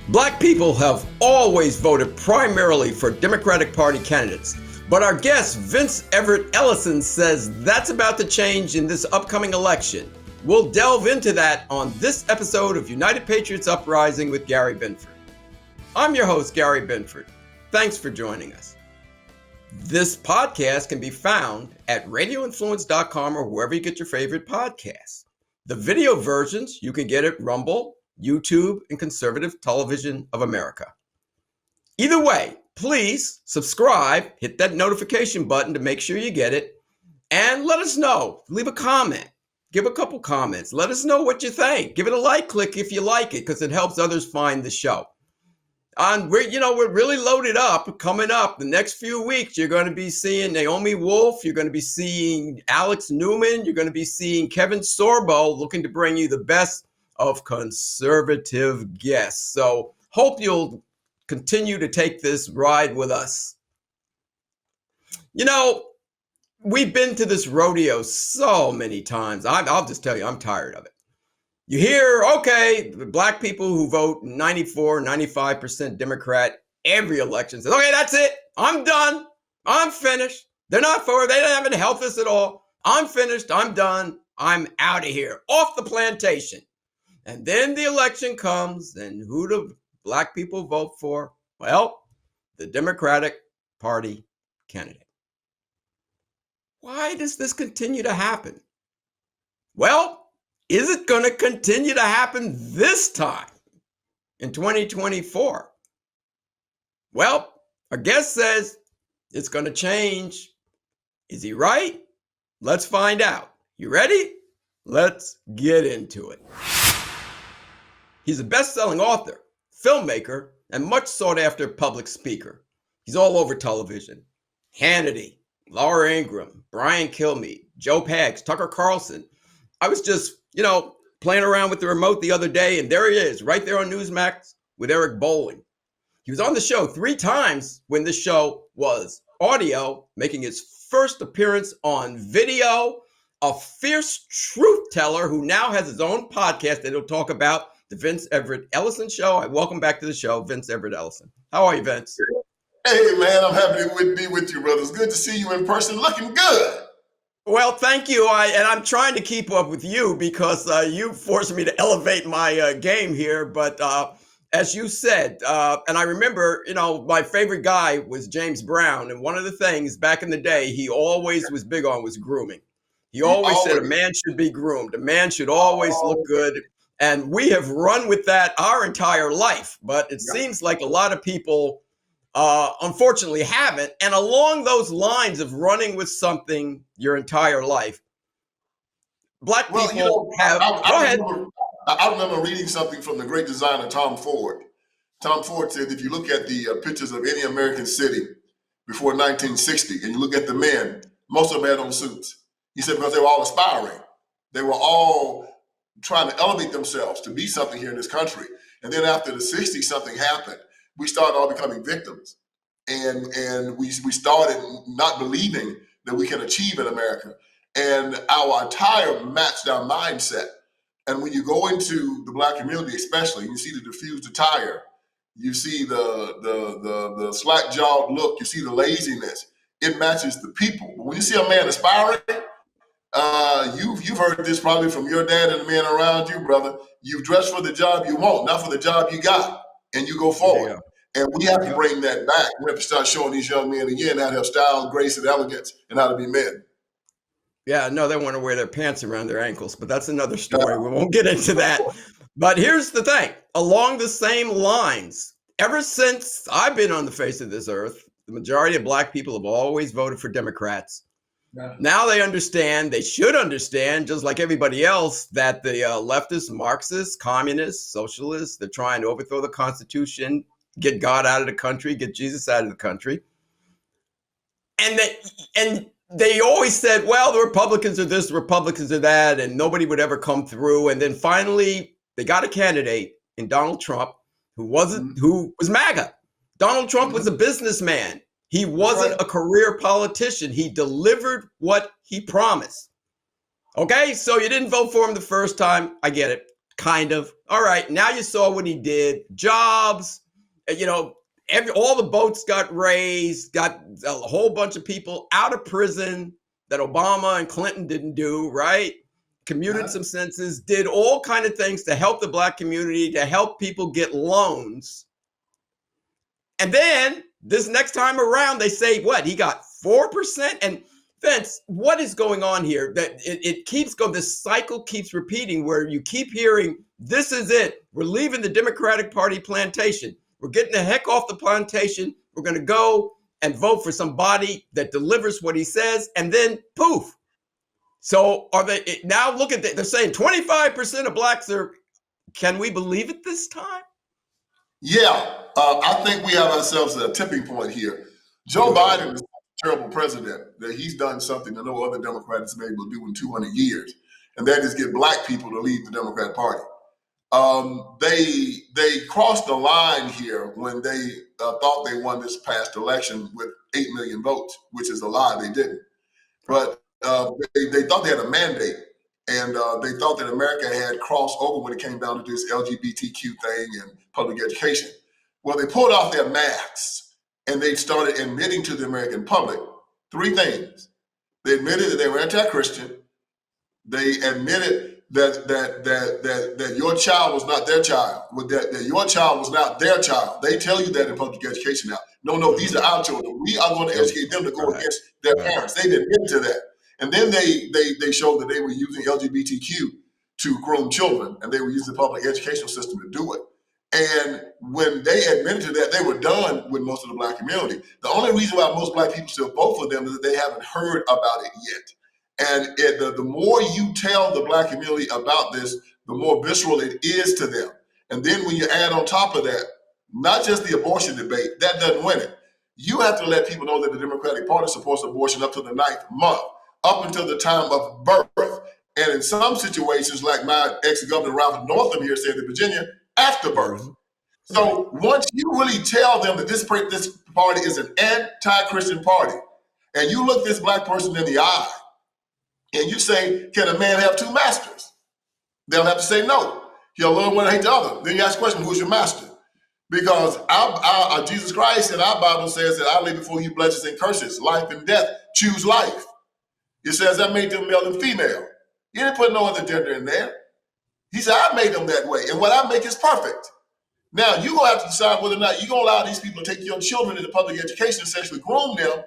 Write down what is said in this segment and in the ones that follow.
Black people have always voted primarily for Democratic Party candidates, but our guest, Vince Everett Ellison, says that's about to change in this upcoming election. We'll delve into that on this episode of United Patriots Uprising with Gary Binford. I'm your host, Gary Binford. Thanks for joining us. This podcast can be found at radioinfluence.com or wherever you get your favorite podcasts. The video versions you can get at Rumble, YouTube, and Conservative Television of America. Either way, please subscribe, hit that notification button to make sure you get it, and let us know. Leave a comment. Give a couple comments. Let us know what you think. Give it a like click if you like it, because it helps others find the show. And we're really loaded up. Coming up the next few weeks, you're going to be seeing Naomi Wolf. You're going to be seeing Alex Newman. You're going to be seeing Kevin Sorbo, looking to bring you the best of conservative guests. So hope you'll continue to take this ride with us. You know, we've been to this rodeo so many times. I'll just tell you, I'm tired of it. You hear, okay, the black people who vote 94, 95% Democrat every election says, okay, that's it. I'm done. I'm finished. They're not for it. They haven't helped us at all. I'm finished. I'm done. I'm out of here. Off the plantation. And then the election comes, and who do black people vote for? Well, the Democratic Party candidate. Why does this continue to happen? Well, is it going to continue to happen this time in 2024? Well, our guest says it's going to change. Is he right? Let's find out. You ready? Let's get into it. He's a best-selling author, filmmaker, and much sought-after public speaker. He's all over television. Hannity, Laura Ingraham, Brian Kilmeade, Joe Pags, Tucker Carlson. I was just, playing around with the remote the other day, and there he is, right there on Newsmax with Eric Bolling. He was on the show 3 times when the show was audio, making his first appearance on video. A fierce truth teller who now has his own podcast that he'll talk about. The Vince Everett Ellison Show. I welcome back to the show, Vince Everett Ellison. How are you, Vince? Hey, man, I'm happy to be with you, brother. It's good to see you in person, looking good. Well, thank you. I'm trying to keep up with you because you forced me to elevate my game here. But as you said, and I remember, my favorite guy was James Brown. And one of the things back in the day he always was big on was grooming. He always said a man should be groomed. A man should always look good. And we have run with that our entire life, but it seems like a lot of people, unfortunately, haven't. And along those lines of running with something your entire life, black people have. Go ahead. I remember reading something from the great designer Tom Ford. Tom Ford said, if you look at the pictures of any American city before 1960, and you look at the men, most of them had on suits. He said because they were all aspiring. They were all trying to elevate themselves to be something here in this country. And then after the 60s, something happened. We started all becoming victims. And we started not believing that we can achieve in America. And our attire matched our mindset. And when you go into the black community, especially, you see the diffused attire, you see the slack-jawed look, you see the laziness. It matches the people. But when you see a man aspiring, you've heard this probably from your dad and the men around you, brother. You dress for the job you want, not for the job you got, and you go forward. And we have to bring that back. We have to start showing these young men again how to have style, grace, and elegance, and how to be men. Yeah, no, they want to wear their pants around their ankles, but that's another story. We won't get into that. But here's the thing. Along the same lines, ever since I've been on the face of this earth, the majority of black people have always voted for Democrats. Now they understand, they should understand, just like everybody else, that the leftists, Marxists, communists, socialists, they're trying to overthrow the Constitution, get God out of the country, get Jesus out of the country. And they always said, well, the Republicans are this, the Republicans are that, and nobody would ever come through. And then finally, they got a candidate in Donald Trump who was MAGA. Donald Trump was a businessman. He wasn't a career politician. He delivered what he promised. Okay, so you didn't vote for him the first time. I get it. kind of. All right, now you saw what he did. Jobs, you know, all the boats got raised, got a whole bunch of people out of prison that Obama and Clinton didn't do, right? Commuted some sentences, did all kind of things to help the black community, to help people get loans. And then this next time around, they say, what, he got 4%? And Vince, what is going on here? That it keeps going, this cycle keeps repeating where you keep hearing, this is it. We're leaving the Democratic Party plantation. We're getting the heck off the plantation. We're going to go and vote for somebody that delivers what he says. And then poof. So are they now look at that? They're saying 25% of blacks are, can we believe it this time? Yeah, I think we have ourselves at a tipping point here. Joe Biden is a terrible president that he's done something that no other Democrat has been able to do in 200 years, and that is get black people to leave the Democratic Party. They crossed the line here when they thought they won this past election with 8 million votes, which is a lie. They didn't. But they thought they had a mandate, and they thought that America had crossed over when it came down to this LGBTQ thing and public education. Well, they pulled off their masks, and they started admitting to the American public three things. They admitted that they were anti-Christian. They admitted that your child was not their child, that your child was not their child. They tell you that in public education now. No, these are our children. We are going to educate them to go against their parents. They didn't admit to that. And then they showed that they were using LGBTQ to groom children, and they were using the public educational system to do it. And when they admitted to that, they were done with most of the black community. The only reason why most black people still vote for them is that they haven't heard about it yet. And the more you tell the black community about this, the more visceral it is to them. And then when you add on top of that, not just the abortion debate, that doesn't win it. You have to let people know that the Democratic Party supports abortion up to the 9th month, up until the time of birth. And in some situations, like my ex-governor Ralph Northam here said in Virginia, after birth. So once you really tell them that this party is an anti-Christian party, and you look this black person in the eye, and you say, can a man have two masters? They'll have to say no. He'll love one and hate the other. Then you ask the question, who's your master? Because our Jesus Christ in our Bible says that I lay before you blessings and curses, life and death. Choose life. It says I made them male and female. He didn't put no other gender in there. He said, I made them that way, and what I make is perfect. Now, you're going to have to decide whether or not you're going to allow these people to take your children into public education, essentially groom them,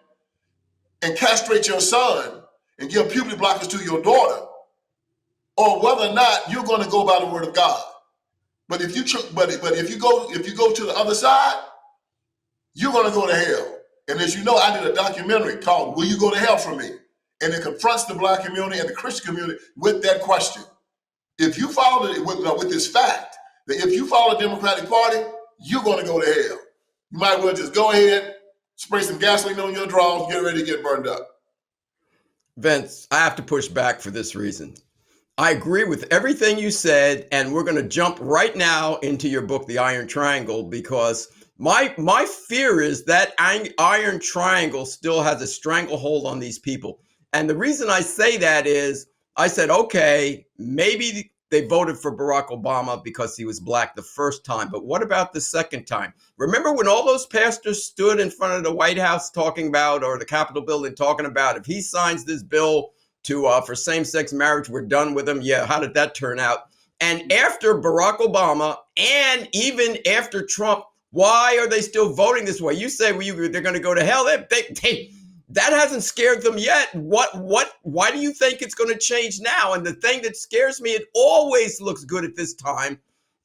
and castrate your son, and give puberty blockers to your daughter, or whether or not you're going to go by the word of God. But if you go to the other side, you're going to go to hell. And as you know, I did a documentary called "Will You Go to Hell for Me?" And it confronts the black community and the Christian community with that question. If you follow it with this fact that if you follow the Democratic Party, you're going to go to hell. You might well just go ahead, spray some gasoline on your drawers, get ready to get burned up. Vince, I have to push back for this reason. I agree with everything you said, and we're going to jump right now into your book, The Iron Triangle, because my fear is that Iron Triangle still has a stranglehold on these people. And the reason I say that is, I said, okay, maybe they voted for Barack Obama because he was black the first time, but what about the second time? Remember when all those pastors stood in front of the White House talking about, or the Capitol building talking about, if he signs this bill for same-sex marriage, we're done with him. Yeah, how did that turn out? And after Barack Obama, and even after Trump, why are they still voting this way? You say they're going to go to hell. That hasn't scared them yet. Why do you think it's going to change now? And the thing that scares me, it always looks good at this time.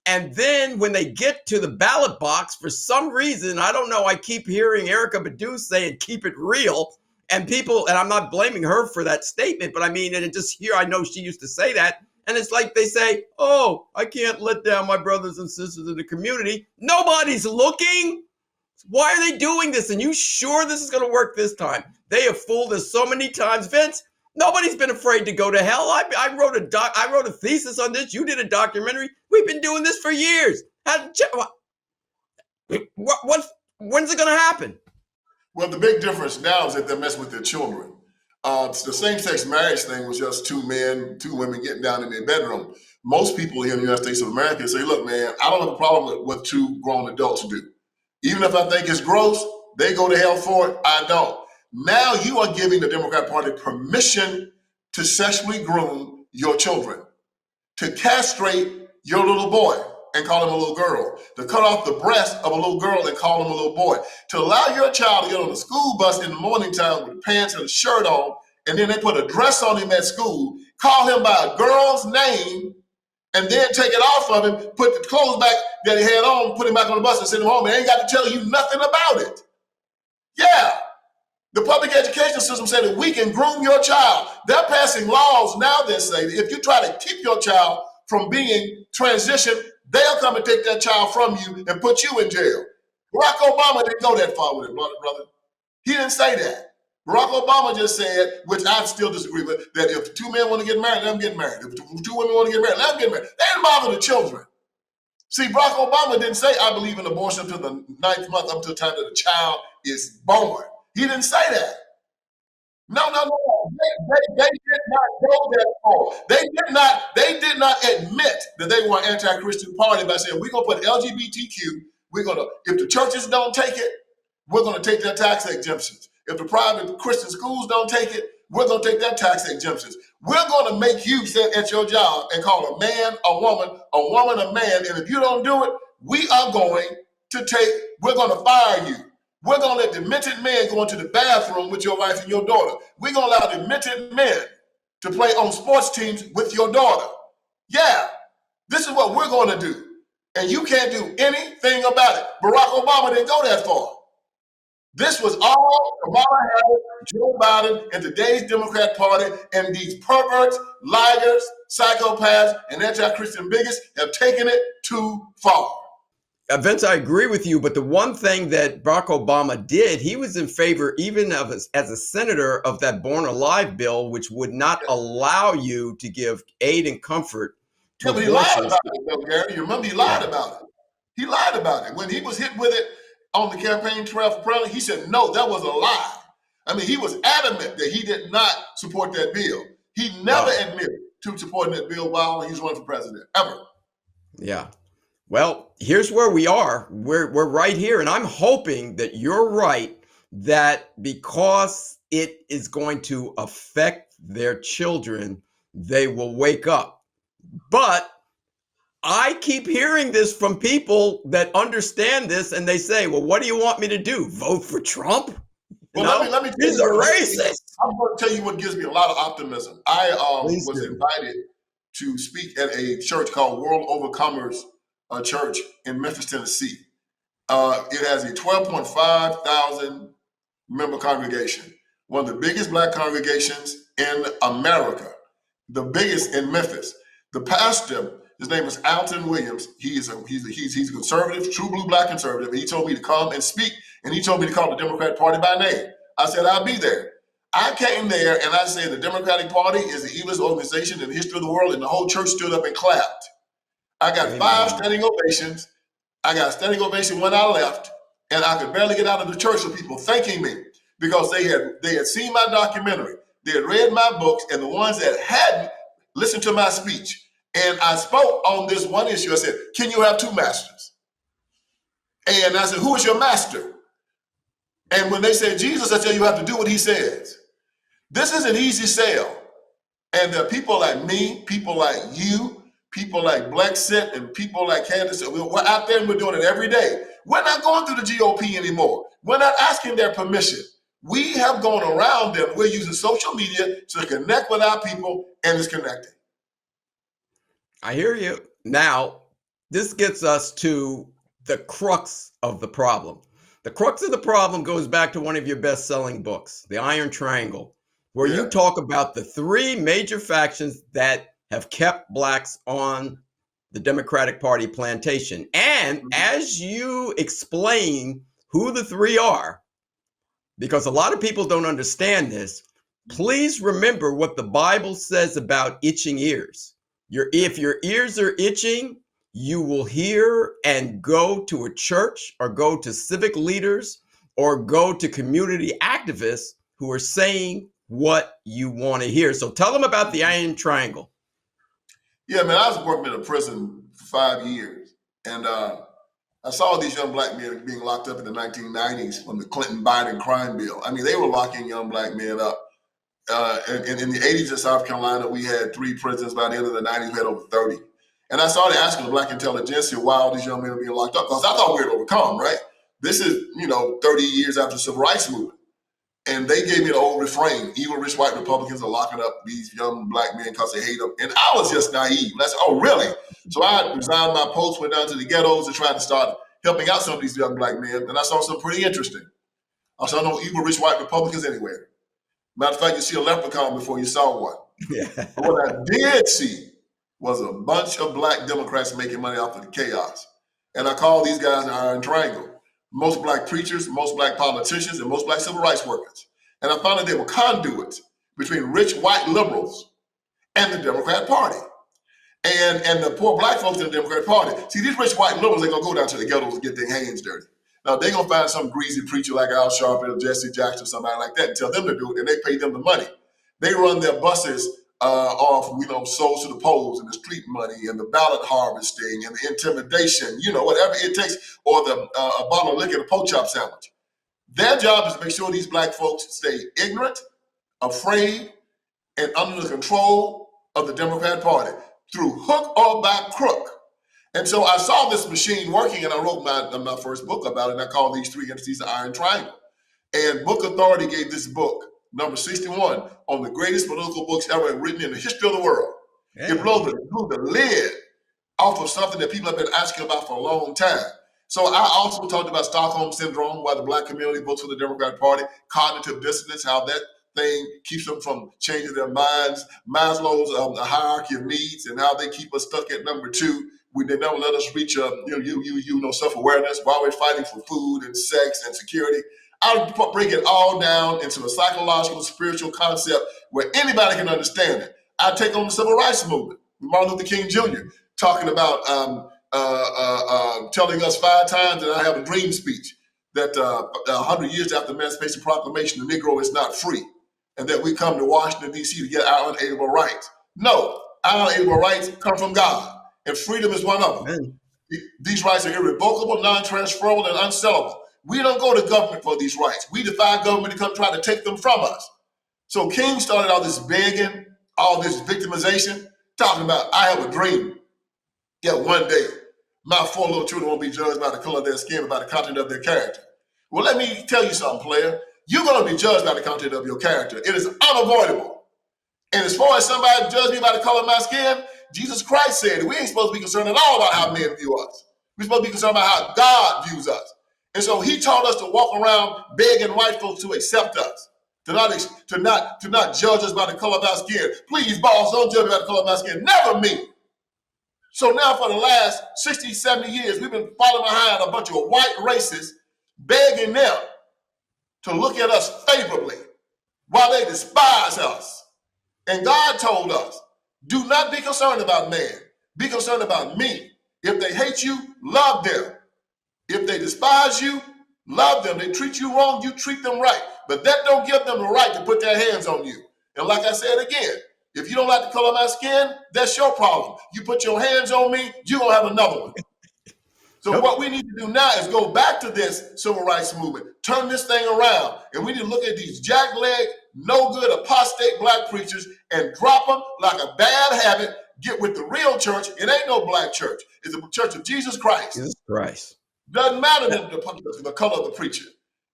And then when they get to the ballot box, for some reason, I don't know, I keep hearing Erykah Badu saying, keep it real. And people, and I'm not blaming her for that statement, but I mean, and it just here, I know she used to say that. And it's like they say, oh, I can't let down my brothers and sisters in the community. Nobody's looking. Why are they doing this? And you sure this is going to work this time? They have fooled us so many times. Vince, nobody's been afraid to go to hell. I wrote a thesis on this. You did a documentary. We've been doing this for years. When's it going to happen? Well, the big difference now is that they're messing with their children. The same-sex marriage thing was just two men, two women getting down in their bedroom. Most people here in the United States of America say, look, man, I don't have a problem with what two grown adults do. Even if I think it's gross, they go to hell for it. I don't. Now you are giving the Democrat Party permission to sexually groom your children, to castrate your little boy and call him a little girl, to cut off the breast of a little girl and call him a little boy, to allow your child to get on the school bus in the morning time with pants and a shirt on, and then they put a dress on him at school, call him by a girl's name, and then take it off of him, put the clothes back that he had on, put him back on the bus and send him home, and they ain't got to tell you nothing about it. Yeah. The public education system said that we can groom your child. They're passing laws now that say that if you try to keep your child from being transitioned, they'll come and take that child from you and put you in jail. Barack Obama didn't go that far with it, brother. He didn't say that. Barack Obama just said, which I still disagree with, that if two men want to get married, let them get married. If two women want to get married, let them get married. They didn't bother the children. See, Barack Obama didn't say, I believe in abortion until the 9th month, up to the time that the child is born. He didn't say that. No. They did not go that far. They did not admit that they were an anti-Christian party by saying, we're going to put LGBTQ, if the churches don't take it, we're going to take their tax exemptions. If the private Christian schools don't take it, we're going to take their tax exemptions. We're going to make you sit at your job and call a man a woman a man. And if you don't do it, we're going to fire you. We're going to let demented men go into the bathroom with your wife and your daughter. We're going to allow demented men to play on sports teams with your daughter. Yeah, this is what we're going to do. And you can't do anything about it. Barack Obama didn't go that far. This was all Kamala Harris, Joe Biden, and today's Democrat Party, and these perverts, liars, psychopaths, and anti-Christian bigots have taken it too far. Vince, I agree with you, but the one thing that Barack Obama did, he was in favor, even of as a senator, of that Born Alive bill, which would not allow you to give aid and comfort to but he lied about it, though, Gary. You remember he lied about it. He lied about it. When he was hit with it on the campaign trail for president, he said, no, that was a lie. I mean, he was adamant that he did not support that bill. He never admitted to supporting that bill while he was running for president, ever. Yeah. Well, here's where we are. We're right here. And I'm hoping that you're right, that because it is going to affect their children, they will wake up. But I keep hearing this from people that understand this, and they say, well, what do you want me to do? Vote for Trump? Well, let me he's a racist. I'm going to tell you what gives me a lot of optimism. I was invited to speak at a church called World Overcomers Church in Memphis, Tennessee. It has a 12.5 thousand member congregation, one of the biggest black congregations in America, the biggest in Memphis. The pastor, his name is Alton Williams. He's a conservative, true blue black conservative. He told me to come and speak, and he told me to call the Democratic Party by name. I said, I'll be there. I came there and I said the Democratic Party is the evilest organization in the history of the world, and the whole church stood up and clapped. I got 5 standing ovations. I got a standing ovation when I left, and I could barely get out of the church with people thanking me because they had seen my documentary, they had read my books, and the ones that hadn't listened to my speech. And I spoke on this one issue. I said, can you have 2 masters? And I said, who is your master? And when they said Jesus, I said, you have to do what he says. This is an easy sell. And there are people like me, people like you, people like Black Sit, and people like Candace. We're out there and we're doing it every day. We're not going through the GOP anymore. We're not asking their permission. We have gone around them. We're using social media to connect with our people, and it's connecting. I hear you. Now, this gets us to the crux of the problem. The crux of the problem goes back to one of your best-selling books, The Iron Triangle, where you talk about the 3 major factions that have kept blacks on the Democratic Party plantation. And as you explain who the 3 are, because a lot of people don't understand this, please remember what the Bible says about itching ears. If your ears are itching, you will hear and go to a church or go to civic leaders or go to community activists who are saying what you want to hear. So tell them about the Iron Triangle. Yeah, man, I was working in a prison for 5 years, and I saw these young black men being locked up in the 1990s from the Clinton-Biden crime bill. I mean, they were locking young black men up. In the 80s in South Carolina, we had 3 prisons. By the end of the 90s, we had over 30. And I started asking the black intelligentsia why all these young men were being locked up, because I thought we were overcome, right? This is, 30 years after the Civil Rights Movement. And they gave me the old refrain, evil rich white Republicans are locking up these young black men because they hate them. And I was just naive. I said, oh, really? So I resigned my post, went down to the ghettos and tried to start helping out some of these young black men. And I saw something pretty interesting. I saw no evil rich white Republicans anywhere. Matter of fact, you see a leprechaun before you saw one. Yeah. But what I did see was a bunch of black Democrats making money off of the chaos. And I call these guys the Iron Triangle. Most black preachers, most black politicians, and most black civil rights workers. And I found that they were conduits between rich white liberals and the Democrat Party. And the poor black folks in the Democrat Party. See, these rich white liberals, they're going to go down to the ghettos and get their hands dirty. Now, they're going to find some greasy preacher like Al Sharpton or Jesse Jackson or somebody like that and tell them to do it, and they pay them the money. They run their buses off, souls to the polls and the street money and the ballot harvesting and the intimidation, whatever it takes, or the a bottle of liquor and a pork chop sandwich. Their job is to make sure these black folks stay ignorant, afraid, and under the control of the Democrat Party through hook or by crook. And so I saw this machine working, and I wrote my first book about it, and I called these 3 entities the Iron Triangle. And Book Authority gave this book, number 61, on the greatest political books ever written in the history of the world. Yeah. It blew the lid off of something that people have been asking about for a long time. So I also talked about Stockholm Syndrome, why the black community votes for the Democratic Party, cognitive dissonance, how that thing keeps them from changing their minds, Maslow's hierarchy of needs, and how they keep us stuck at number 2. They never let us reach self-awareness while we're fighting for food and sex and security. I'll break it all down into a psychological, spiritual concept where anybody can understand it. I take on the Civil Rights Movement. Martin Luther King Jr. talking about telling us 5 times that I have a dream speech that 100 years after the Emancipation Proclamation, the Negro is not free, and that we come to Washington, D.C. to get our unalienable rights. No, our unalienable rights come from God, and freedom is one of them. Amen. These rights are irrevocable, non-transferable, and unsellable. We don't go to government for these rights. We defy government to come try to take them from us. So King started all this begging, all this victimization, talking about, I have a dream. Yeah, one day, my 4 little children won't be judged by the color of their skin, but by the content of their character. Well, let me tell you something, player. You're going to be judged by the content of your character. It is unavoidable. And as far as somebody judge me by the color of my skin, Jesus Christ said we ain't supposed to be concerned at all about how men view us. We're supposed to be concerned about how God views us. And so he taught us to walk around begging white folks to accept us, to not judge us by the color of our skin. Please, boss, don't judge me by the color of my skin. Never me. So now for the last 60, 70 years, we've been following behind a bunch of white racists, begging them to look at us favorably while they despise us. And God told us, do not be concerned about man. Be concerned about me. If they hate you, love them. If they despise you, love them. They treat you wrong, you treat them right. But that don't give them the right to put their hands on you. And like I said again, if you don't like the color of my skin, that's your problem. You put your hands on me, you're going to have another one. So what we need to do now is go back to this civil rights movement, turn this thing around, and we need to look at these jackleg, no good, apostate black preachers and drop them like a bad habit, get with the real church. It ain't no black church. It's the church of Jesus Christ. Jesus Christ. Doesn't matter the color of the preacher.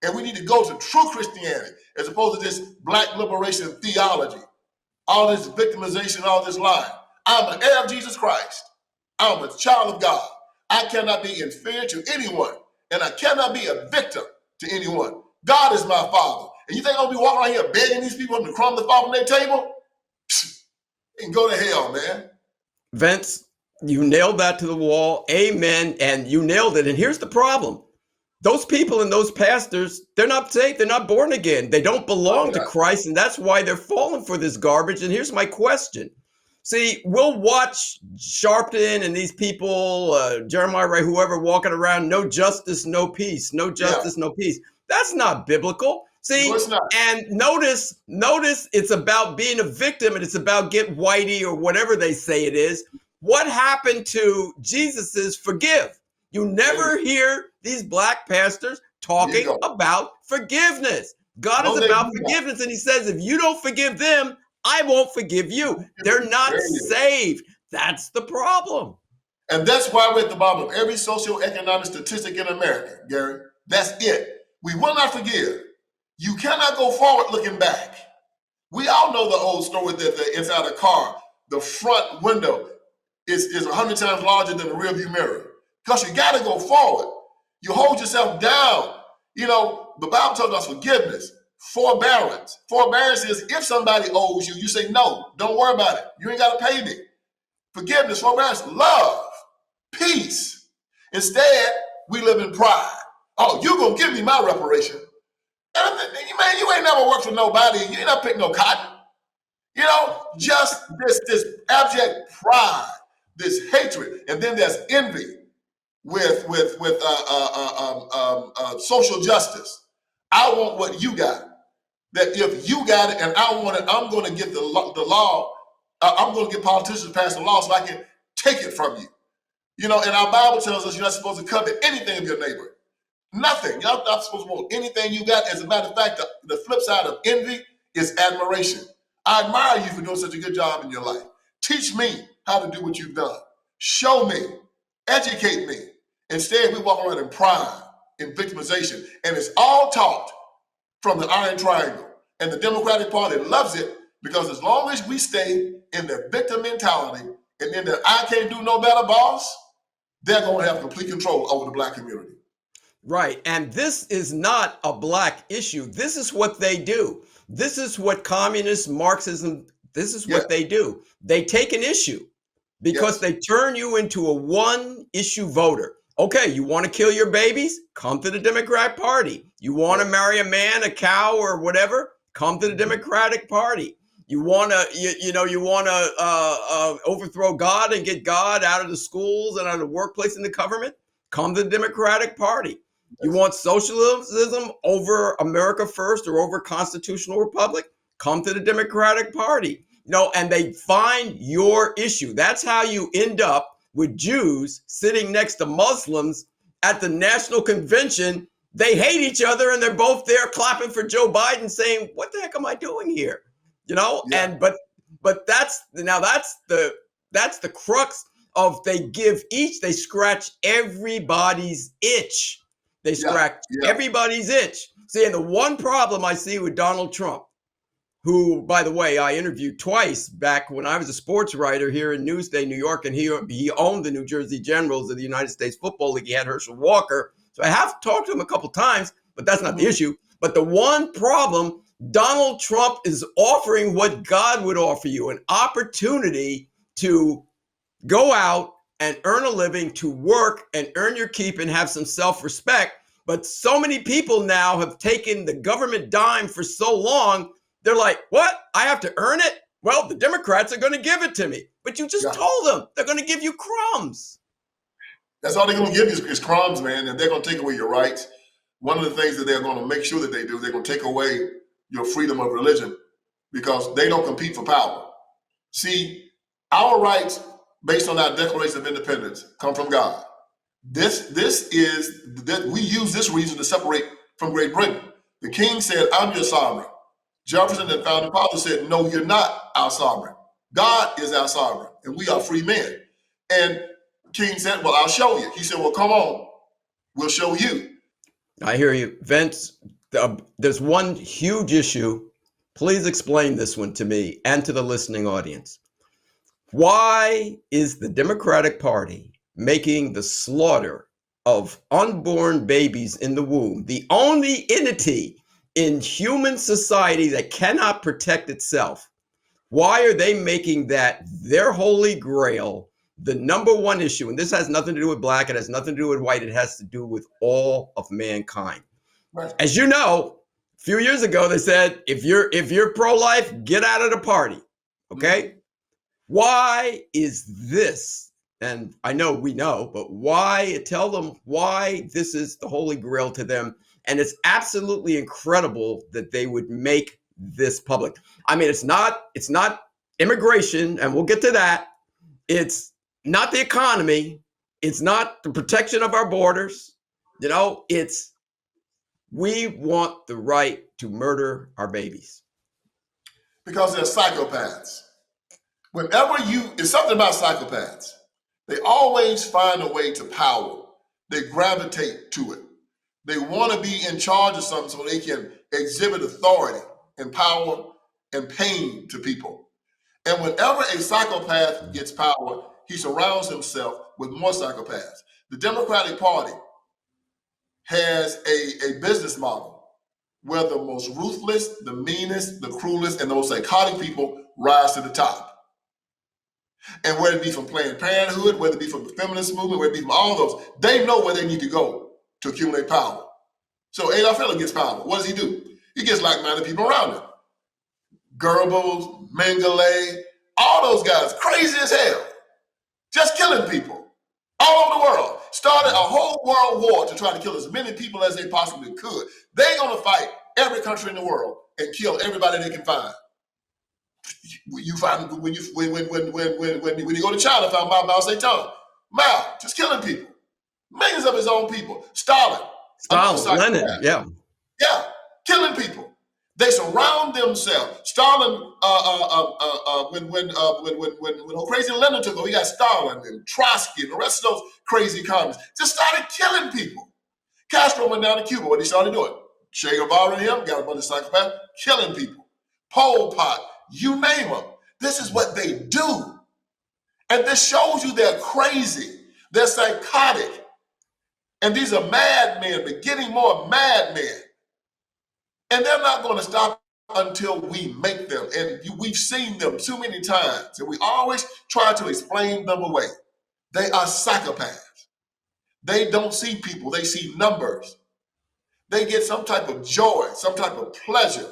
And we need to go to true Christianity as opposed to this black liberation theology, all this victimization, all this lying. I'm an heir of Jesus Christ. I'm a child of God. I cannot be inferior to anyone, and I cannot be a victim to anyone. God is my father. And you think I'll be walking around here begging these people to crumb the fall from their table? And go to hell, man. Vince, you nailed that to the wall. Amen. And you nailed it. And here's the problem. Those people and those pastors, they're not saved. They're not born again. They don't belong to Christ. And that's why they're falling for this garbage. And here's my question. See, we'll watch Sharpton and these people, Jeremiah Wright, whoever, walking around, no justice, no peace, no justice, no peace. That's not biblical. No, See, it's not. and notice it's about being a victim and it's about get whitey or whatever they say it is. What happened to Jesus's forgive? You There never hear these black pastors you talking go. about forgiveness. God is No, they about do not. forgiveness, and he says, if you don't forgive them, I won't forgive you. They're not There it is. saved. That's the problem. And that's why we're at the bottom of every socioeconomic statistic in America, Gary. That's it. We will not forgive. You cannot go forward looking back. We all know the old story that inside a car, the front window is 100 times larger than the rearview mirror. Because you got to go forward. You hold yourself down. You know, the Bible tells us forgiveness, forbearance. Forbearance is if somebody owes you, you say, no, don't worry about it. You ain't got to pay me. Forgiveness, forbearance, love, peace. Instead, we live in pride. Oh, you going to give me my reparation. And man, you ain't never worked for nobody. You ain't never picked no cotton. You know, just this abject pride, this hatred, and then there's envy with social justice. I want what you got. That if you got it and I want it, I'm going to get the law. I'm going to get politicians to pass the law so I can take it from you. You know, and our Bible tells us you're not supposed to covet anything of your neighbor. Nothing. You're not supposed to want anything you got. As a matter of fact, the flip side of envy is admiration. I admire you for doing such a good job in your life. Teach me how to do what you've done. Show me. Educate me. Instead, we walk around in pride, in victimization, and it's all taught from the Iron Triangle. And the Democratic Party loves it because as long as we stay in their victim mentality and in their I can't do no better boss, they're going to have complete control over the black community. Right. And this is not a black issue. This is what they do. This is what communist Marxism, this is what they do. They take an issue because they turn you into a one issue voter. Okay, you want to kill your babies? Come to the Democratic Party. You want to marry a man, a cow, or whatever? Come to the Democratic Party. You want to, you want to overthrow God and get God out of the schools and out of the workplace and the government? Come to the Democratic Party. You want socialism over America first or over constitutional republic? Come to the Democratic Party. And they find your issue. That's how you end up with Jews sitting next to Muslims at the national convention. They hate each other and they're both there clapping for Joe Biden saying, what the heck am I doing here? And but that's the crux of they scratch everybody's itch. They scratch everybody's itch. See, and the one problem I see with Donald Trump, who, by the way, I interviewed twice back when I was a sports writer here in Newsday, New York, and he owned the New Jersey Generals of the United States Football League. He had Herschel Walker. So I have talked to him a couple times, but that's not the issue. But the one problem, Donald Trump is offering what God would offer you, an opportunity to go out and earn a living, to work and earn your keep and have some self-respect. But so many people now have taken the government dime for so long, they're like, what? I have to earn it? Well, the Democrats are going to give it to me. But you just told them they're going to give you crumbs. That's all they're going to give you is crumbs, man, and they're going to take away your rights. One of the things that they're going to make sure that they do, they're going to take away your freedom of religion because they don't compete for power. See, our rights based on our Declaration of Independence come from God. This is that we use this reason to separate from Great Britain. The king said, I'm your sovereign. Jefferson, the founding father, said, no, you're not our sovereign. God is our sovereign, and we are free men. And King said, well, I'll show you. He said, well, come on, we'll show you. I hear you. Vince, there's one huge issue. Please explain this one to me and to the listening audience. Why is the Democratic Party making the slaughter of unborn babies in the womb the only entity in human society that cannot protect itself? Why are they making that their holy grail, the number one issue? And this has nothing to do with black. It has nothing to do with white. It has to do with all of mankind. Right. As you know, a few years ago, they said, if you're pro-life, get out of the party. Okay. Mm-hmm. Why is this? And I know we know, but why? Tell them why this is the holy grail to them And it's absolutely incredible that they would make this public. I mean, it's not immigration, and we'll get to that. It's not the economy. It's not the protection of our borders. It's we want the right to murder our babies. Because they're psychopaths. It's something about psychopaths. They always find a way to power. They gravitate to it. They want to be in charge of something so they can exhibit authority and power and pain to people. And whenever a psychopath gets power, he surrounds himself with more psychopaths. The Democratic Party has a business model where the most ruthless, the meanest, the cruelest, and the most psychotic people rise to the top. And whether it be from Planned Parenthood, whether it be from the feminist movement, whether it be from all those, they know where they need to go to accumulate power. So Adolf Hitler gets power. What does he do? He gets like-minded people around him. Goebbels, Mengele, all those guys, crazy as hell, just killing people all over the world. Started a whole world war to try to kill as many people as they possibly could. They're going to fight every country in the world and kill everybody they can find. You find when you go to China, found Mao Zedong. Mao just killing people, millions of his own people. Stalin, Lenin, yeah, killing people. They surround themselves. Stalin, when crazy Lenin took over, we got Stalin and Trotsky and the rest of those crazy communists just started killing people. Castro went down to Cuba. What he started doing? Che Guevara and him got a bunch of psychopaths killing people. Pol Pot, you name them. This is what they do. And this shows you they're crazy. They're psychotic. And these are madmen, but getting more madmen. And they're not going to stop until we make them. And we've seen them too many times. And we always try to explain them away. They are psychopaths. They don't see people. They see numbers. They get some type of joy, some type of pleasure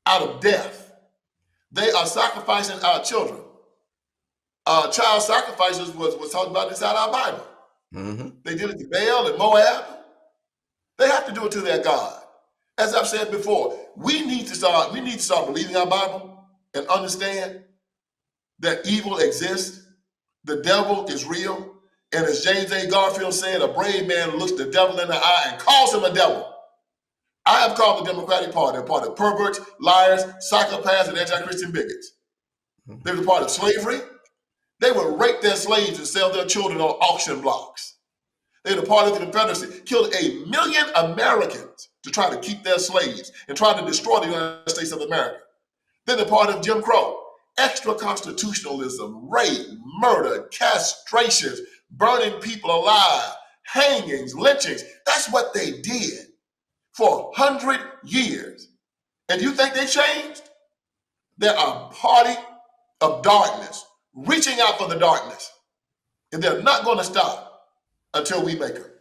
out of death. They are sacrificing our children. Child sacrifices was talked about inside our Bible. Mm-hmm. They did it to Baal and Moab. They have to do it to their God. As I've said before, we need to start believing our Bible and understand that evil exists. The devil is real. And as James A. Garfield said, a brave man looks the devil in the eye and calls him a devil. I have called the Democratic Party a part of perverts, liars, psychopaths, and anti-Christian bigots. They were a part of slavery. They would rape their slaves and sell their children on auction blocks. They were a part of the Confederacy, killed 1 million Americans to try to keep their slaves and try to destroy the United States of America. Then they're part of Jim Crow, extra-constitutionalism, rape, murder, castrations, burning people alive, hangings, lynchings. That's what they did for 100 years. And you think they changed? They're a party of darkness, reaching out for the darkness. And they're not going to stop until we make her.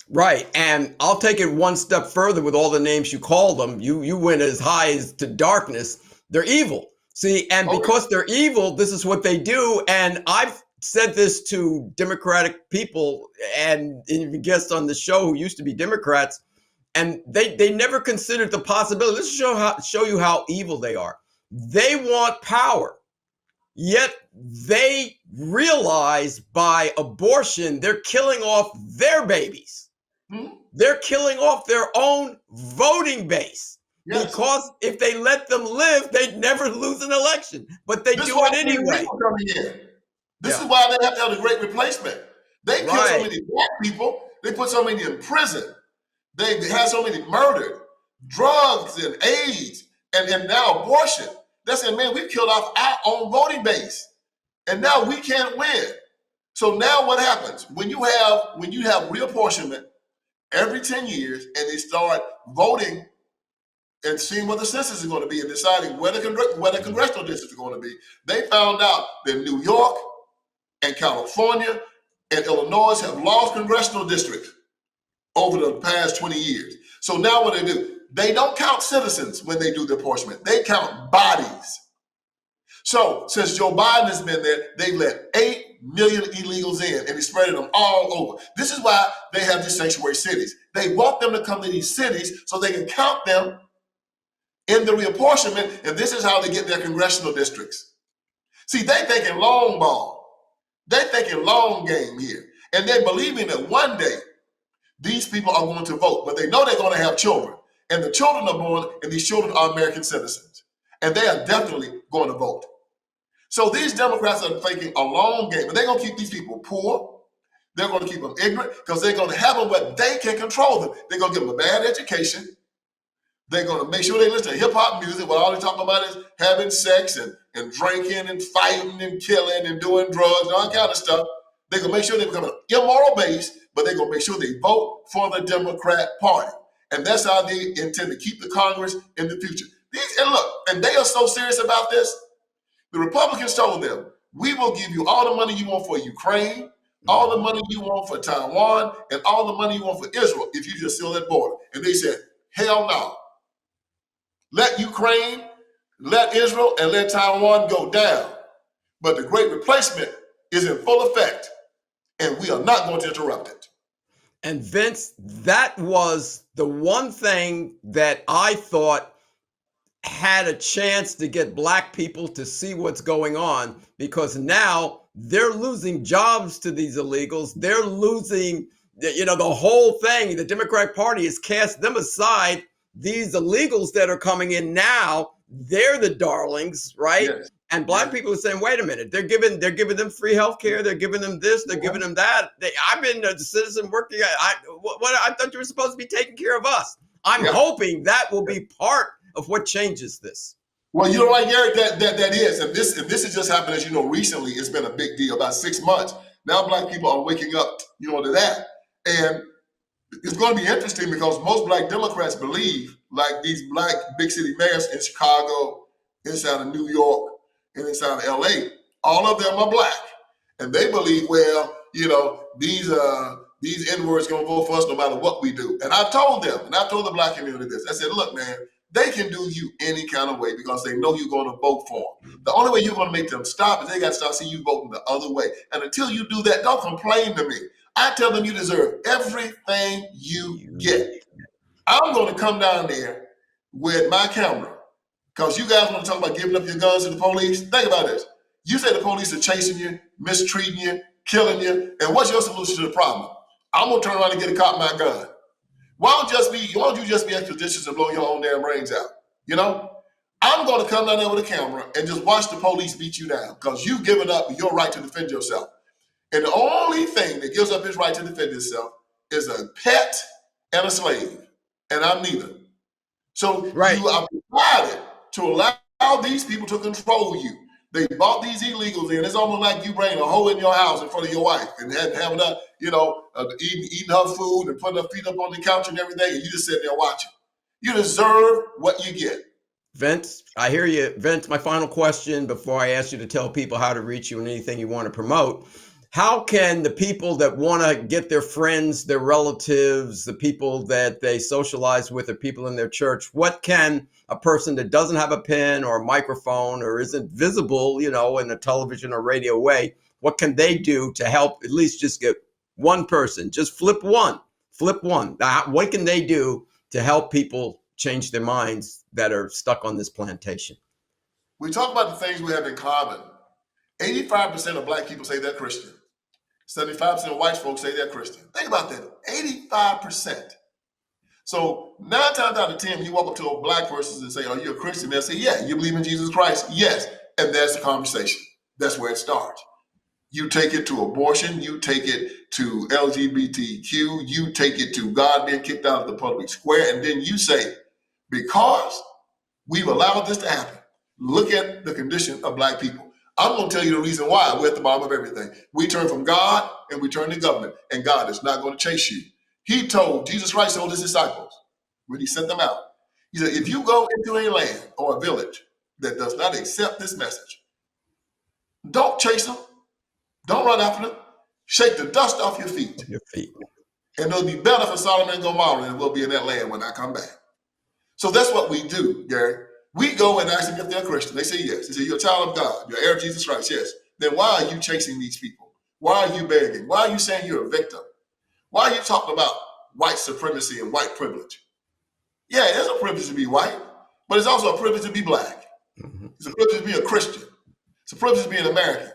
Right. And I'll take it one step further with all the names you called them. You went as high as to darkness. They're evil. See, and because they're evil, this is what they do. And I've said this to Democratic people and even guests on the show who used to be Democrats, and they never considered the possibility. Let's show you how evil they are. They want power, yet they realize by abortion, they're killing off their babies. They're killing off their own voting base. Yes. Because if they let them live, they'd never lose an election. But they do it anyway. This is why they have to have the great replacement. They kill so many black people. They put so many in prison. They had so many murdered, drugs and AIDS, and now abortion. They're saying, man, we've killed off our own voting base. And now we can't win. So now what happens? When you have reapportionment every 10 years and they start voting and seeing what the census is going to be and deciding where the congressional districts are going to be, they found out that New York and California and Illinois have lost congressional districts over the past 20 years. So now what they do, they don't count citizens when they do the apportionment. They count bodies. So since Joe Biden has been there, they've let 8 million illegals in, and they spreading them all over. This is why they have these sanctuary cities. They want them to come to these cities so they can count them in the reapportionment, and this is how they get their congressional districts. See, they thinking long ball. They thinking long game here. And they're believing that one day these people are going to vote, but they know they're going to have children. And the children are born, and these children are American citizens. And they are definitely going to vote. So these Democrats are thinking a long game, and they're going to keep these people poor. They're going to keep them ignorant because they're going to have them where they can control them. They're going to give them a bad education. They're going to make sure they listen to hip-hop music where all they talk about is having sex and drinking and fighting and killing and doing drugs and all that kind of stuff. They're going to make sure they become an immoral base, but they're going to make sure they vote for the Democrat Party. And that's how they intend to keep the Congress in the future. And they are so serious about this. The Republicans told them, we will give you all the money you want for Ukraine, all the money you want for Taiwan, and all the money you want for Israel if you just seal that border. And they said, hell no. Let Ukraine, let Israel, and let Taiwan go down. But the great replacement is in full effect, and we are not going to interrupt it. And Vince, that was the one thing that I thought had a chance to get black people to see what's going on, because now they're losing jobs to these illegals. They're losing, the whole thing. The Democratic Party has cast them aside. These illegals that are coming in now, they're the darlings, right? Yes. And black people are saying, wait a minute, they're giving them free health care, they're giving them this, they're giving them that. I've been a citizen working. I thought you were supposed to be taking care of us. I'm hoping that will be part of what changes this. Well, you're right, Eric, that is. And this has just happened, as you know, recently. It's been a big deal, about 6 months. Now black people are waking up, to that. And it's going to be interesting because most black Democrats believe, like these black big city mayors in Chicago, inside of New York, and inside of LA, all of them are black. And they believe, these N-words going to vote for us no matter what we do. And I told them, and I told the black community this. I said, look, man, they can do you any kind of way because they know you're going to vote for them. The only way you're going to make them stop is they got to start seeing you voting the other way. And until you do that, don't complain to me. I tell them you deserve everything you get. I'm going to come down there with my camera because you guys want to talk about giving up your guns to the police. Think about this. You say the police are chasing you, mistreating you, killing you, and what's your solution to the problem? I'm going to turn around and get a cop my gun. Why don't you just be extrajudicious and blow your own damn brains out? I'm going to come down there with a camera and just watch the police beat you down because you've given up your right to defend yourself. And the only thing that gives up his right to defend itself is a pet and a slave. And I'm neither. So you are provided to allow these people to control you. They bought these illegals in. It's almost like you bring a hoe in your house in front of your wife and having her, eating her food and putting her feet up on the couch and everything, and you just sitting there watching. You deserve what you get. Vince, I hear you. Vince, my final question before I ask you to tell people how to reach you and anything you want to promote. How can the people that want to get their friends, their relatives, the people that they socialize with, or people in their church, what can a person that doesn't have a pen or a microphone or isn't visible, in a television or radio way, what can they do to help at least just get one person? Just flip one. What can they do to help people change their minds that are stuck on this plantation? We talk about the things we have in common. 85% of black people say they're Christian. 75% of white folks say they're Christian. Think about that, 85%. So 9 times out of 10, you walk up to a black person and say, are you a Christian? They'll say, yeah. You believe in Jesus Christ? Yes. And that's the conversation. That's where it starts. You take it to abortion. You take it to LGBTQ. You take it to God being kicked out of the public square. And then you say, because we've allowed this to happen, look at the condition of black people. I'm going to tell you the reason why we're at the bottom of everything. We turn from God and we turn to government, and God is not going to chase you. Jesus Christ told his disciples when he sent them out, he said, if you go into a land or a village that does not accept this message, don't chase them. Don't run after them. Shake the dust off your feet. And it'll be better for Solomon and Gomorrah than it will be in that land when I come back. So that's what we do, Gary. We go and ask them if they're Christian. They say yes. They say, you're a child of God. You're heir of Jesus Christ. Yes. Then why are you chasing these people? Why are you begging? Why are you saying you're a victim? Why are you talking about white supremacy and white privilege? Yeah, it's a privilege to be white, but it's also a privilege to be black. It's a privilege to be a Christian. It's a privilege to be an American.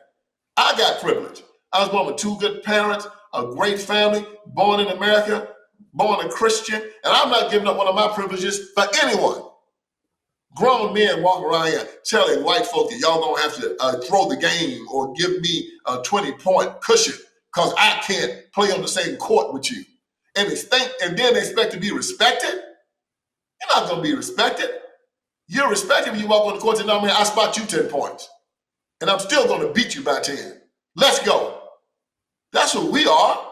I got privilege. I was born with two good parents, a great family, born in America, born a Christian, and I'm not giving up one of my privileges for anyone. Grown men walk around here telling white folks that y'all gonna have to throw the game or give me a 20-point cushion because I can't play on the same court with you. And then they expect to be respected. You're not gonna be respected. You're respected when you walk on the court and tell me I spot you 10 points. And I'm still gonna beat you by 10. Let's go. That's what we are.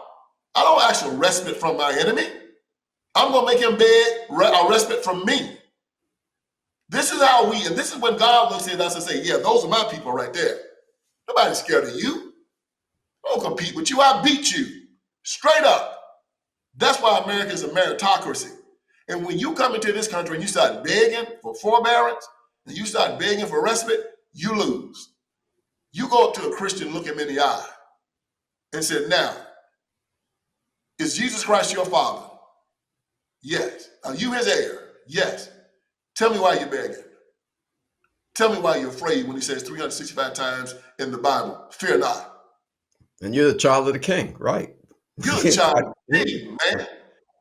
I don't ask for respite from my enemy. I'm gonna make him beg a respite from me. This is how and this is when God looks at us and say, yeah, those are my people right there. Nobody's scared of you. I don't compete with you. I beat you. Straight up. That's why America is a meritocracy. And when you come into this country and you start begging for forbearance, and you start begging for respite, you lose. You go up to a Christian, look him in the eye, and say, now, is Jesus Christ your father? Yes. Are you his heir? Yes. Tell me why you're begging. Tell me why you're afraid when he says 365 times in the Bible, fear not. And you're the child of the king, right? You're the child of the king, man.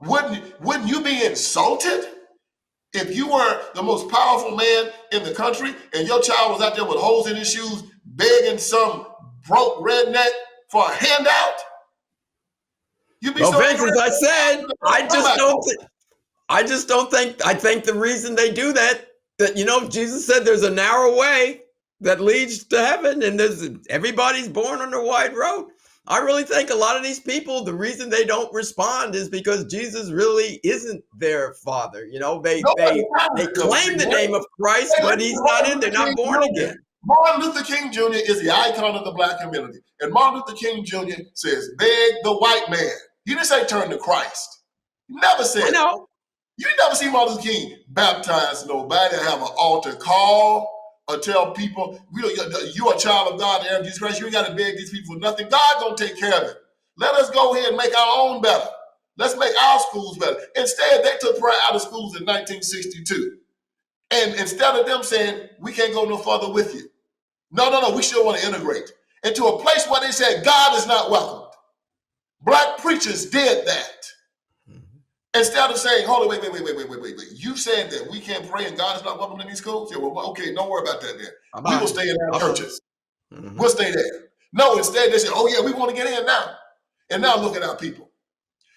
Wouldn't you be insulted if you were the most powerful man in the country and your child was out there with holes in his shoes begging some broke redneck for a handout? You'd be well, so Vince, angry. as I said, I think the reason they do that, Jesus said there's a narrow way that leads to heaven and everybody's born on a wide road. I really think a lot of these people, the reason they don't respond is because Jesus really isn't their father. They claim the name of Christ, but he's not in. They're not born again. Martin Luther King Jr. is the icon of the black community. And Martin Luther King Jr. says, beg the white man. He didn't say turn to Christ. He never said. I know. You never see Martin Luther King baptize nobody, have an altar call, or tell people, you're a child of God, and Jesus Christ, you ain't got to beg these people for nothing. God gonna take care of it. Let us go ahead and make our own better. Let's make our schools better. Instead, they took prayer out of schools in 1962. And instead of them saying, we can't go no further with you. No, we still want to integrate into a place where they said God is not welcomed. Black preachers did that. Instead of saying, hold on, wait. You said that we can't pray and God is not welcome in these schools? Yeah, well, okay, don't worry about that then. We will stay in our churches. We'll stay there. No, instead they said, oh yeah, we want to get in now. And now look at our people.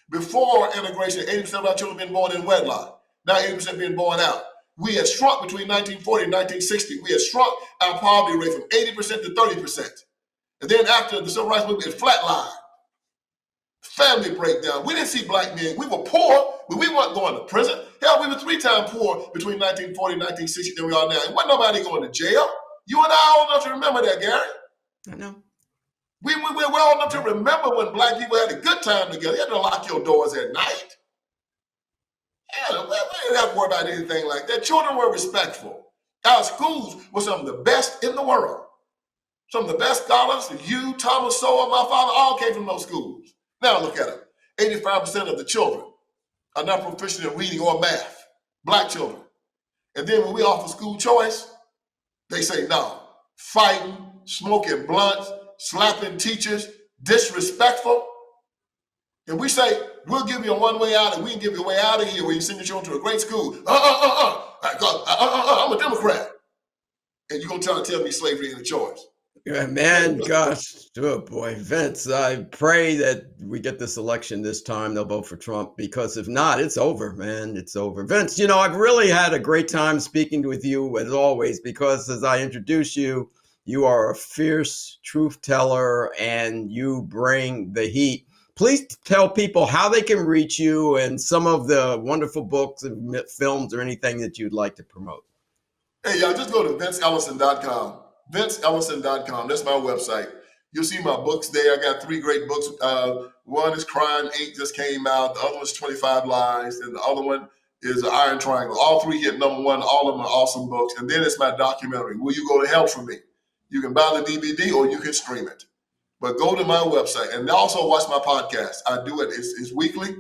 Before integration, 80% of our children been born in wedlock. Now 80% being born out. We had shrunk between 1940 and 1960. We had shrunk our poverty rate from 80% to 30%. And then after the civil rights movement, it flatlined. Family breakdown. We didn't see black men. We were poor, but we weren't going to prison. Hell, we were 3 times poor between 1940 and 1960 than we are now. And wasn't nobody going to jail. You and I old enough to remember that, Gary. I know. We're old enough to remember when black people had a good time together. You had to lock your doors at night. Yeah, we didn't have to worry about anything like that. Children were respectful. Our schools were some of the best in the world. Some of the best scholars, you, Thomas Sowell, my father, all came from those schools. Now look at them. 85% of the children are not proficient in reading or math. Black children. And then when we offer school choice, they say no. Fighting, smoking blunts, slapping teachers, disrespectful. And we say, we'll give you a one-way out and we can give you a way out of here where you send your children to a great school. I'm a Democrat. And you're going to try to tell me slavery ain't a choice. Yeah, man, gosh, oh boy, Vince, I pray that we get this election this time. They'll vote for Trump, because if not, it's over, man. It's over. Vince, I've really had a great time speaking with you as always, because as I introduce you, you are a fierce truth teller and you bring the heat. Please tell people how they can reach you and some of the wonderful books and films or anything that you'd like to promote. Hey, y'all, just go to VinceEllison.com. VinceEllison.com. That's my website. You'll see my books there. I got 3 great books. One is Crime Inc. just came out. The other one is 25 Lies. And the other one is Iron Triangle. All 3 hit #1. All of them are awesome books. And then it's my documentary, Will You Go to Hell For Me? You can buy the DVD or you can stream it. But go to my website and also watch my podcast. I do it. It's weekly.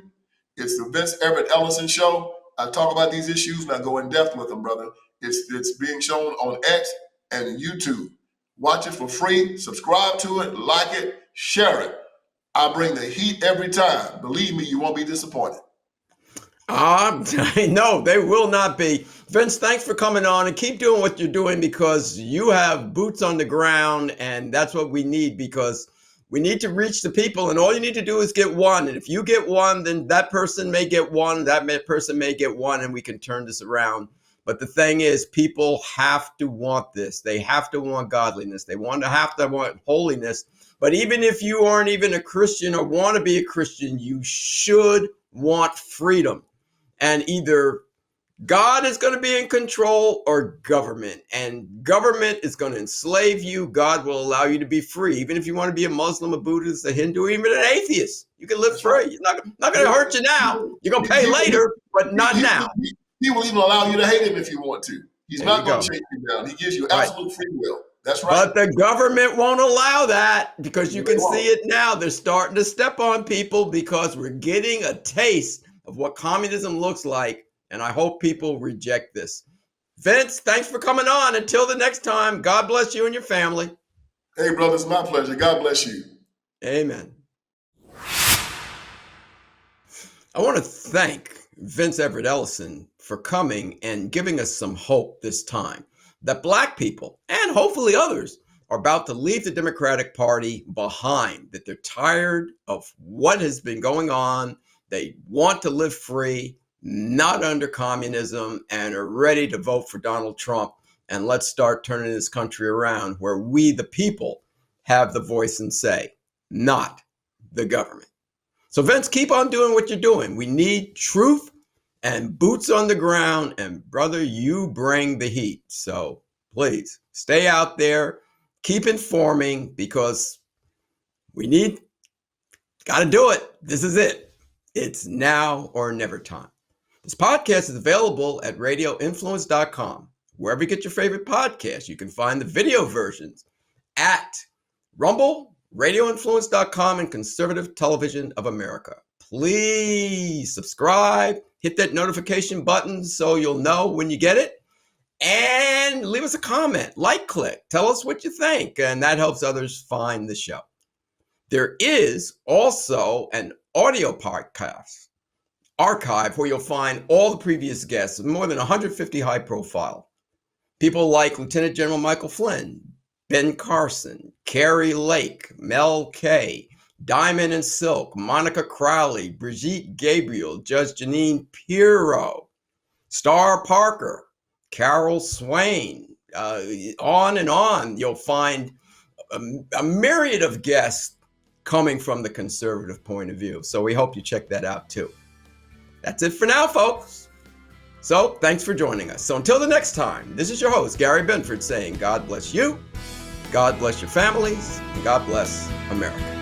It's the Vince Everett Ellison Show. I talk about these issues and I go in depth with them, brother. It's being shown on X and YouTube. Watch it for free. Subscribe to it. Like it. Share it. I bring the heat every time. Believe me, you won't be disappointed. No, they will not be. Vince, thanks for coming on, and keep doing what you're doing, because you have boots on the ground, and that's what we need, because we need to reach the people, and all you need to do is get one. And if you get one, then that person may get one, person may get one, and we can turn this around. But the thing is, people have to want this. They have to want godliness. They have to want holiness. But even if you aren't even a Christian or want to be a Christian, you should want freedom. And either God is going to be in control or government. And government is going to enslave you. God will allow you to be free. Even if you want to be a Muslim, a Buddhist, a Hindu, or even an atheist, you can live free. It's not going to hurt you now. You're going to pay later, but not now. He will even allow you to hate him if you want to. He's not going to chase you down. He gives you absolute free will. That's right. But the government won't allow that, because you can see it now. They're starting to step on people because we're getting a taste of what communism looks like. And I hope people reject this. Vince, thanks for coming on. Until the next time, God bless you and your family. Hey, brother, it's my pleasure. God bless you. Amen. I want to thank Vince Everett Ellison for coming and giving us some hope this time that Black people, and hopefully others, are about to leave the Democratic Party behind, that they're tired of what has been going on. They want to live free, not under communism, and are ready to vote for Donald Trump. And let's start turning this country around, where we, the people, have the voice and say, not the government. So Vince, keep on doing what you're doing. We need truth and boots on the ground. And brother, you bring the heat. So please stay out there, keep informing, because we got to do it. This is it. It's now or never time. This podcast is available at radioinfluence.com. Wherever you get your favorite podcast, you can find the video versions at Rumble, radioinfluence.com, and Conservative Television of America. Please subscribe, hit that notification button so you'll know when you get it, and leave us a comment, click, tell us what you think, and that helps others find the show. There is also an audio podcast archive where you'll find all the previous guests, more than 150 high profile. People like Lieutenant General Michael Flynn, Ben Carson, Carrie Lake, Mel Kay, Diamond and Silk, Monica Crowley, Brigitte Gabriel, Judge Janine Pirro, Star Parker, Carol Swain, on and on. You'll find a myriad of guests coming from the conservative point of view. So we hope you check that out too. That's it for now, folks. So thanks for joining us. So until the next time, this is your host, Gary Benford, saying God bless you, God bless your families, and God bless America.